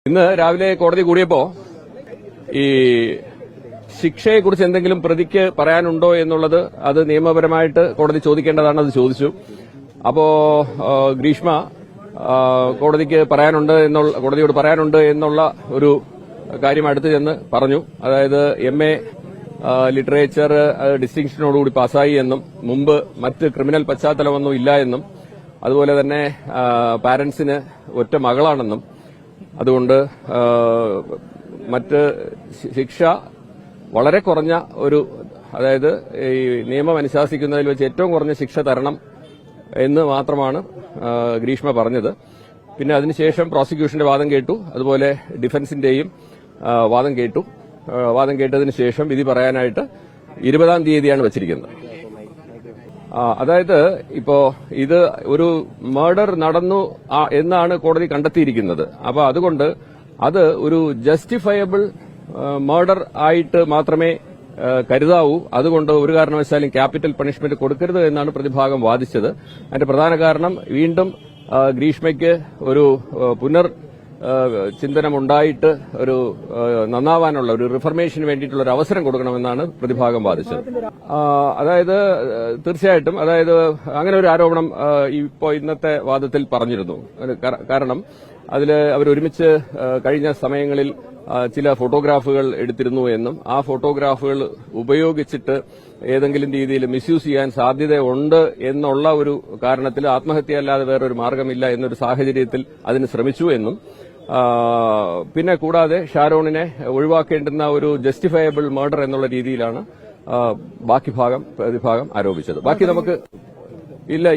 ഇന്ന് രാവിലെ കോടതി കൂടിയപ്പോ ഈ ശിക്ഷയെക്കുറിച്ച് എന്തെങ്കിലും പ്രതിക്ക് പറയാനുണ്ടോ എന്നുള്ളത് അത് നിയമപരമായിട്ട് കോടതി ചോദിക്കേണ്ടതാണ്. അത് ചോദിച്ചു. അപ്പോ ഗ്രീഷ്മ കോടതിയോട് പറയാനുണ്ട് എന്നുള്ള ഒരു കാര്യം അടുത്ത് ചെന്ന് പറഞ്ഞു. അതായത് MA ലിറ്ററേച്ചർ ഡിസ്റ്റിങ്ഷനോടുകൂടി പാസ്സായി എന്നും മുമ്പ് മറ്റ് ക്രിമിനൽ പശ്ചാത്തലമൊന്നും ഇല്ല എന്നും അതുപോലെ തന്നെ പാരന്റ്സിന് ഒറ്റ മകളാണെന്നും അതുകൊണ്ട് മറ്റ് ശിക്ഷ വളരെ കുറഞ്ഞ അതായത് ഈ നിയമം അനുശാസിക്കുന്നതിൽ വെച്ച് ഏറ്റവും കുറഞ്ഞ ശിക്ഷ തരണം എന്ന് മാത്രമാണ് ഗ്രീഷ്മ പറഞ്ഞത്. പിന്നെ അതിനുശേഷം പ്രോസിക്യൂഷന്റെ വാദം കേട്ടു, അതുപോലെ ഡിഫൻസിന്റെയും വാദം കേട്ടു. വാദം കേട്ടതിന് ശേഷം വിധി പറയാനായിട്ട് 20-ാം തീയതിയാണ് വച്ചിരിക്കുന്നത്. അതായത് ഇപ്പോ ഇത് ഒരു മർഡർ നടന്നു എന്നാണ് കോടതി കണ്ടെത്തിയിരിക്കുന്നത്. അപ്പൊ അതുകൊണ്ട് അത് ഒരു ജസ്റ്റിഫയബിൾ മർഡർ ആയിട്ട് മാത്രമേ കരുതാവൂ. അതുകൊണ്ട് ഒരു കാരണവശാലും ക്യാപിറ്റൽ പണിഷ്മെന്റ് കൊടുക്കരുത് എന്നാണ് പ്രതിഭാഗം വാദിച്ചത്. അതിന്റെ പ്രധാന കാരണം വീണ്ടും ഗ്രീഷ്മയ്ക്ക് ഒരു ചിന്തനമുണ്ടായിട്ട് ഒരു നന്നാവാനുള്ള ഒരു റിഫർമേഷന് വേണ്ടിയിട്ടുള്ള ഒരു അവസരം കൊടുക്കണമെന്നാണ് പ്രതിഭാഗം വാദിച്ചത്. അതായത് തീർച്ചയായിട്ടും അങ്ങനെ ഒരു ആരോപണം ഇന്നത്തെ വാദത്തിൽ പറഞ്ഞിരുന്നു. കാരണം അതിൽ അവരൊരുമിച്ച് കഴിഞ്ഞ സമയങ്ങളിൽ ചില ഫോട്ടോഗ്രാഫുകൾ എടുത്തിരുന്നു എന്നും ആ ഫോട്ടോഗ്രാഫുകൾ ഉപയോഗിച്ചിട്ട് ഏതെങ്കിലും രീതിയിൽ മിസ്യൂസ് ചെയ്യാൻ സാധ്യതയുണ്ട് എന്നുള്ള ഒരു കാരണത്തിൽ ആത്മഹത്യയല്ലാതെ വേറൊരു മാർഗമില്ല എന്നൊരു സാഹചര്യത്തിൽ അതിന് ശ്രമിച്ചു എന്നും പിന്നെ കൂടാതെ ഷാരോണിനെ ഒഴിവാക്കേണ്ടുന്ന ഒരു ജസ്റ്റിഫയബിൾ മർഡർ എന്നുള്ള രീതിയിലാണ് പ്രതിഭാഗം ആരോപിച്ചത്. ബാക്കി നമുക്ക് ഇല്ല.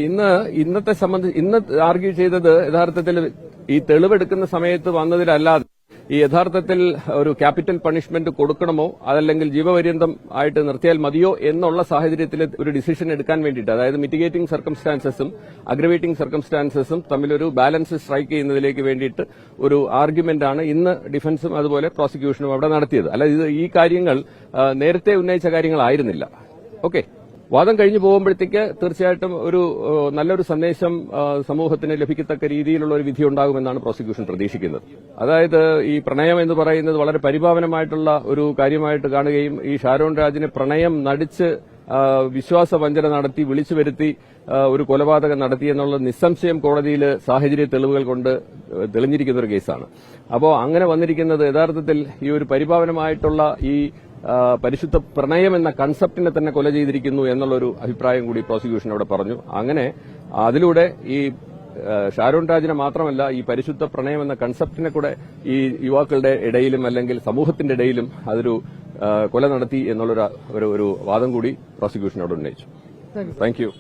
ഇന്ന് ആർഗ്യൂ ചെയ്തത് യഥാർത്ഥത്തിൽ ഈ തെളിവെടുക്കുന്ന സമയത്ത് വന്നതിലല്ലാതെ ഈ യഥാർത്ഥത്തിൽ ഒരു ക്യാപിറ്റൽ പണിഷ്മെന്റ് കൊടുക്കണമോ അതല്ലെങ്കിൽ ജീവപര്യന്തം ആയിട്ട് നിർത്തിയാൽ മതിയോ എന്നുള്ള സാഹചര്യത്തിൽ ഒരു ഡിസിഷൻ എടുക്കാൻ വേണ്ടിയിട്ട്, അതായത് മിറ്റിഗേറ്റിംഗ് സർക്കംസ്റ്റാൻസസും അഗ്രവേറ്റിംഗ് സർക്കംസ്റ്റാൻസസും തമ്മിലൊരു ബാലൻസ് സ്ട്രൈക്ക് ചെയ്യുന്നതിലേക്ക് വേണ്ടിയിട്ട് ഒരു ആർഗ്യുമെന്റാണ് ഇന്ന് ഡിഫൻസും അതുപോലെ പ്രോസിക്യൂഷനും അവിടെ നടത്തിയത്. അല്ല, ഈ കാര്യങ്ങൾ നേരത്തെ ഉന്നയിച്ച കാര്യങ്ങളായിരുന്നില്ല. ഓക്കെ, വാദം കഴിഞ്ഞു പോകുമ്പോഴത്തേക്ക് തീർച്ചയായിട്ടും ഒരു നല്ലൊരു സന്ദേശം സമൂഹത്തിന് ലഭിക്കത്തക്ക രീതിയിലുള്ള ഒരു വിധി ഉണ്ടാകുമെന്നാണ് പ്രോസിക്യൂഷൻ പ്രതീക്ഷിക്കുന്നത്. അതായത് ഈ പ്രണയം എന്ന് പറയുന്നത് വളരെ പരിപാവനമായിട്ടുള്ള ഒരു കാര്യമായിട്ട് കാണുകയും ഈ ഷാരോൺ രാജിനെ പ്രണയം നടിച്ച് വിശ്വാസവഞ്ചന നടത്തി വിളിച്ചു വരുത്തി ഒരു കൊലപാതകം നടത്തിയെന്നുള്ള നിസ്സംശയം കോടതിയിൽ സാഹചര്യ തെളിവുകൾ കൊണ്ട് തെളിഞ്ഞിരിക്കുന്ന ഒരു കേസാണ്. അപ്പോൾ അങ്ങനെ വന്നിരിക്കുന്നത് യഥാർത്ഥത്തിൽ ഈ ഒരു പരിപാവനമായിട്ടുള്ള ഈ പരിശുദ്ധ പ്രണയം എന്ന കൺസെപ്റ്റിനെ തന്നെ കൊല ചെയ്തിരിക്കുന്നു എന്നുള്ളൊരു അഭിപ്രായം കൂടി പ്രോസിക്യൂഷൻ അവിടെ പറഞ്ഞു. അങ്ങനെ അതിലൂടെ ഈ ഷാരോൺ രാജിനെ മാത്രമല്ല ഈ പരിശുദ്ധ പ്രണയം എന്ന കൺസെപ്റ്റിനെ കൂടെ ഈ യുവാക്കളുടെ ഇടയിലും അല്ലെങ്കിൽ സമൂഹത്തിന്റെ ഇടയിലും അതൊരു കൊല നടത്തി എന്നുള്ളൊരു വാദം കൂടി പ്രോസിക്യൂഷനോട് ഉന്നയിച്ചു. Thank you.